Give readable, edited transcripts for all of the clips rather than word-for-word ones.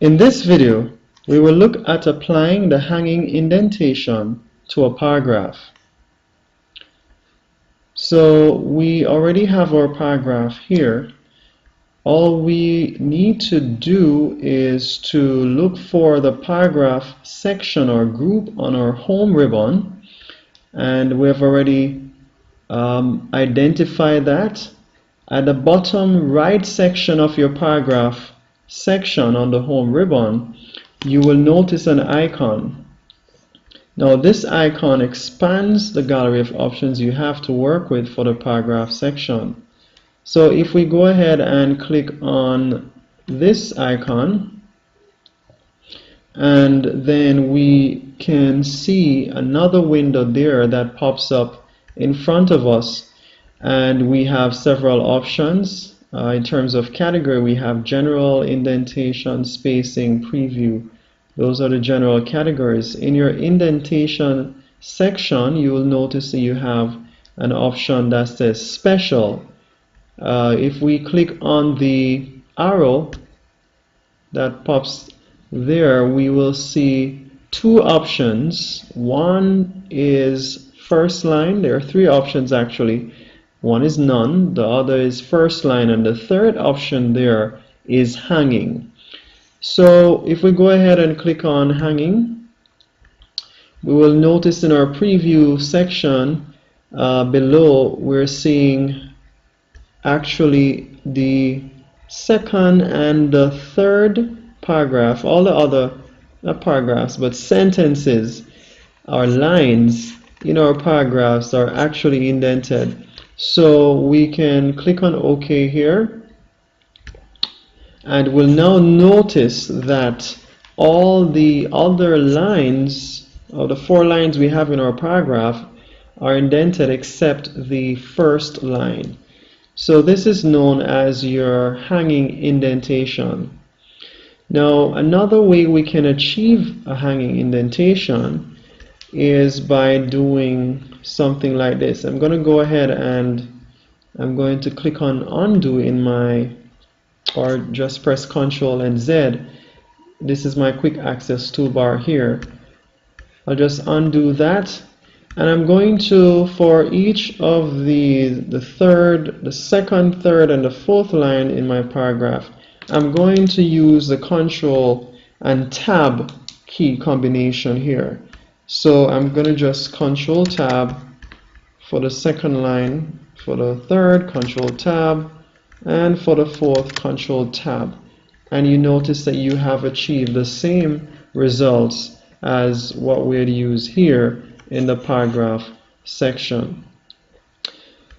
In this video, we will look at applying the hanging indentation to a paragraph. So we already have our paragraph here. All we need to do is to look for the paragraph section or group on our home ribbon, and we have already identified that. At the bottom right section of your paragraph section on the home ribbon, you will notice an icon. Now this icon expands the gallery of options you have to work with for the paragraph section. So if we go ahead and click on this icon, and then we can see another window there that pops up in front of us, and we have several options. In terms of category, we have general, indentation, spacing, preview. Those are the general categories. In your indentation section, you will notice that you have an option that says special. If we click on the arrow that pops there, we will see two options. One is first line. There are three options actually. One is none, the other is first line, and the third option there is hanging. So if we go ahead and click on hanging, we will notice in our preview section below we're seeing actually the second and the third paragraph. All the other, not paragraphs, but sentences or lines in our paragraphs are actually indented. So we can click on OK here, and we'll now notice that all the other lines, or the 4 lines we have in our paragraph, are indented except the first line. So this is known as your hanging indentation. Now another way we can achieve a hanging indentation is by doing something like this. I'm going to go ahead and I'm going to click on undo in my, or just press Ctrl and Z. This is my quick access toolbar here. I'll just undo that, and I'm going to, for each of the second, third, and the fourth line in my paragraph, I'm going to use the Ctrl and Tab key combination here. So I'm going to just Ctrl Tab for the second line, for the third, Ctrl Tab, and for the fourth, Ctrl Tab. And you notice that you have achieved the same results as what we'd use here in the paragraph section.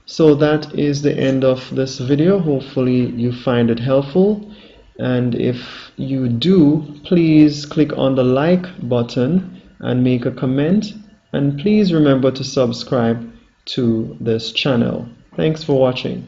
So that is the end of this video. Hopefully you find it helpful, and if you do, please click on the like button and make a comment, and please remember to subscribe to this channel. Thanks for watching.